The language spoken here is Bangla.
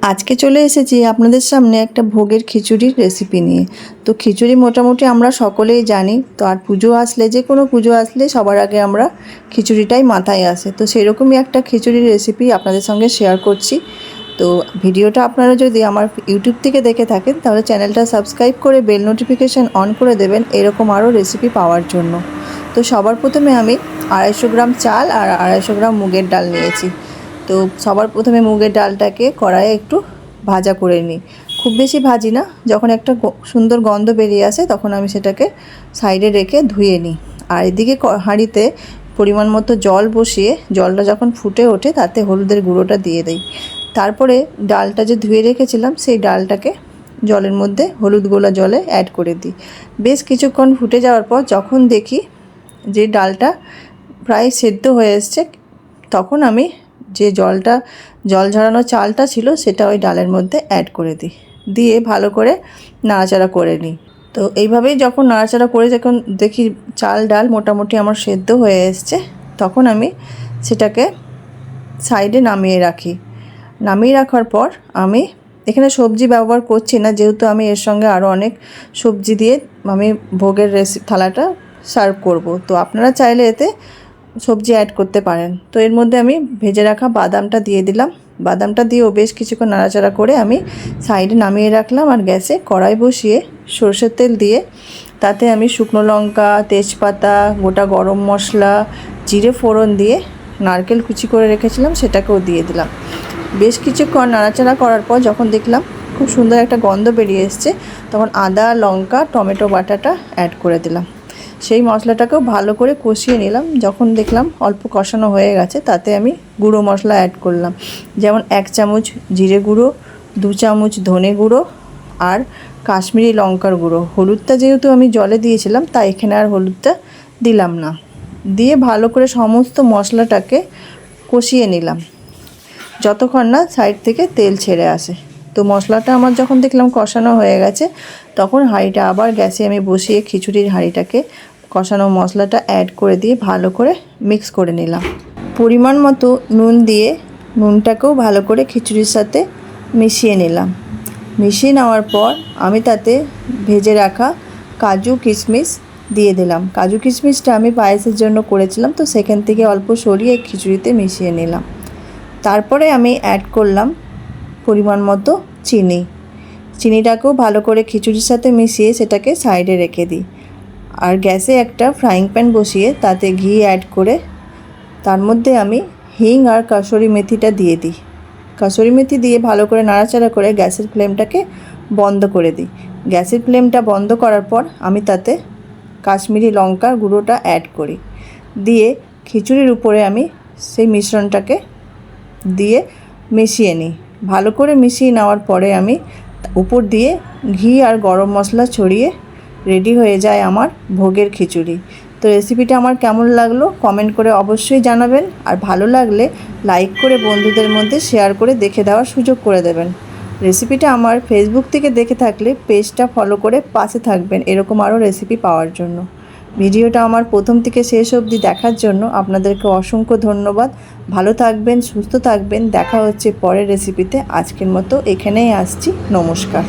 আজকে চলে এসেছি আপনাদের সামনে একটা ভোগের খিচুড়ির রেসিপি নিয়ে। তো খিচুড়ি মোটামুটি আমরা সকলেই জানি, তো আর পুজো আসলে, যে কোনো পুজো আসলে সবার আগে আমরা খিচুড়িটাই মাথায় আসে। তো সেরকমই একটা খিচুড়ির রেসিপি আপনাদের সঙ্গে শেয়ার করছি। তো ভিডিওটা আপনারা যদি আমার ইউটিউব থেকে দেখে থাকেন তাহলে চ্যানেলটা সাবস্ক্রাইব করে বেল নোটিফিকেশান অন করে দেবেন এরকম আরও রেসিপি পাওয়ার জন্য। তো সবার প্রথমে আমি 250 গ্রাম চাল আর 250 গ্রাম মুগের ডাল নিয়েছি। তো সবার প্রথমে মুগের ডালটাকে কড়াইয়ে একটু ভাজা করে নিই, খুব বেশি ভাজি না। যখন একটা সুন্দর গন্ধ বেরিয়ে আসে তখন আমি সেটাকে সাইডে রেখে ধুয়ে নিই। আর এদিকে হাঁড়িতে পরিমাণ মতো জল বসিয়ে জলটা যখন ফুটে ওঠে তাতে হলুদের গুঁড়োটা দিয়ে দিই। তারপরে ডালটা যে ধুয়ে রেখেছিলাম সেই ডালটাকে জলের মধ্যে হলুদ গোলা জলে অ্যাড করে দিই। বেশ কিছুক্ষণ ফুটে যাওয়ার পর যখন দেখি যে ডালটা প্রায় সেদ্ধ হয়ে এসছে, তখন আমি যে জল ঝরানো চালটা ছিল সেটা ওই ডালের মধ্যে অ্যাড করে দিই, দিয়ে ভালো করে নাড়াচাড়া করে নিই। তো এইভাবেই যখন নাড়াচাড়া করে যখন দেখি চাল ডাল মোটামুটি আমার সেদ্ধ হয়ে এসছে, তখন আমি সেটাকে সাইডে নামিয়ে রাখি। নামিয়ে রাখার পর আমি এখানে সবজি ব্যবহার করছি না, যেহেতু আমি এর সঙ্গে আরও অনেক সবজি দিয়ে আমি ভোগের থালাটা সার্ভ করব। তো আপনারা চাইলে এতে সবজি অ্যাড করতে পারেন। তো এর মধ্যে আমি ভেজে রাখা বাদামটা দিয়ে দিলাম। বাদামটা দিয়েও বেশ কিছুক্ষণ নাড়াচাড়া করে আমি সাইডে নামিয়ে রাখলাম। আর গ্যাসে কড়াই বসিয়ে সরষের তেল দিয়ে তাতে আমি শুকনো লঙ্কা, তেজপাতা, গোটা গরম মশলা, জিরে ফোড়ন দিয়ে নারকেল কুচি করে রেখেছিলাম সেটাকেও দিয়ে দিলাম। বেশ কিছুক্ষণ নাড়াচাড়া করার পর যখন দেখলাম খুব সুন্দর একটা গন্ধ বেরিয়ে এসছে, তখন আদা, লঙ্কা, টমেটো বাটাটা অ্যাড করে দিলাম। সেই মশলাটাকেও ভালো করে কষিয়ে নিলাম। যখন দেখলাম অল্প কষানো হয়ে গেছে তাতে আমি গুঁড়ো মশলা অ্যাড করলাম, যেমন 1 চামচ জিরে গুঁড়ো, 2 চামচ ধনে গুঁড়ো আর কাশ্মীরি লঙ্কার গুঁড়ো। হলুদটা যেহেতু আমি জলে দিয়েছিলাম তাই এখানে আর হলুদটা দিলাম না। দিয়ে ভালো করে সমস্ত মশলাটাকে কষিয়ে নিলাম যতক্ষণ না সাইড থেকে তেল ছেড়ে আসে। তো মশলাটা আমার যখন দেখলাম কষানো হয়ে গেছে, তখন হাঁড়িটা আবার গ্যাসে আমি বসিয়ে খিচুড়ির হাঁড়িটাকে কষানো মশলাটা অ্যাড করে দিয়ে ভালো করে মিক্স করে নিলাম। পরিমাণ মতো নুন দিয়ে নুনটাকেও ভালো করে খিচুড়ির সাথে মিশিয়ে নিলাম। মিশিয়ে নেওয়ার পর আমি তাতে ভেজে রাখা কাজু কিশমিশ দিয়ে দিলাম। কাজু কিশমিশটা আমি পায়েসের জন্য করেছিলাম, তো সেখান থেকে অল্প সরিয়ে খিচুড়িতে মিশিয়ে নিলাম। তারপরে আমি অ্যাড করলাম পরিমাণ মতো চিনিটাকেও ভালো করে খিচুড়ির সাথে মিশিয়ে সেটাকে সাইডে রেখে দিই। আর গ্যাসে একটা ফ্রাইং প্যান বসিয়ে তাতে ঘি অ্যাড করে তার মধ্যে আমি হিং আর কাসুরি মেথিটা দিয়ে দিই। কাসুরি মেথি দিয়ে ভালো করে নাড়াচাড়া করে গ্যাসের ফ্লেমটাকে বন্ধ করে দিই। গ্যাসের ফ্লেমটা বন্ধ করার পর আমি তাতে কাশ্মীরি লঙ্কার গুঁড়োটা অ্যাড করি, দিয়ে খিচুড়ির উপরে আমি সেই মিশ্রণটাকে দিয়ে মিশিয়ে নিই। ভালো করে মিশিয়ে নেওয়ার পরে আমি উপর দিয়ে ঘি আর গরম মশলা ছড়িয়ে রেডি হয়ে যায় আমার ভোগের খিচুড়ি। তো রেসিপিটা আমার কেমন লাগলো কমেন্ট করে অবশ্যই জানাবেন। আর ভালো লাগলে লাইক করে বন্ধুদের মধ্যে শেয়ার করে দেখে দেওয়ার সুযোগ করে দেবেন। রেসিপিটা আমার ফেসবুক থেকে দেখে থাকলে পেজটা ফলো করে পাশে থাকবেন এরকম আরও রেসিপি পাওয়ার জন্য। ভিডিওটা আমার প্রথম থেকে শেষ অবধি দেখার জন্য আপনাদেরকে অসংখ্য ধন্যবাদ। ভালো থাকবেন, সুস্থ থাকবেন। দেখা হচ্ছে পরের রেসিপিতে। আজকের মতো এখানেই আসছি। নমস্কার।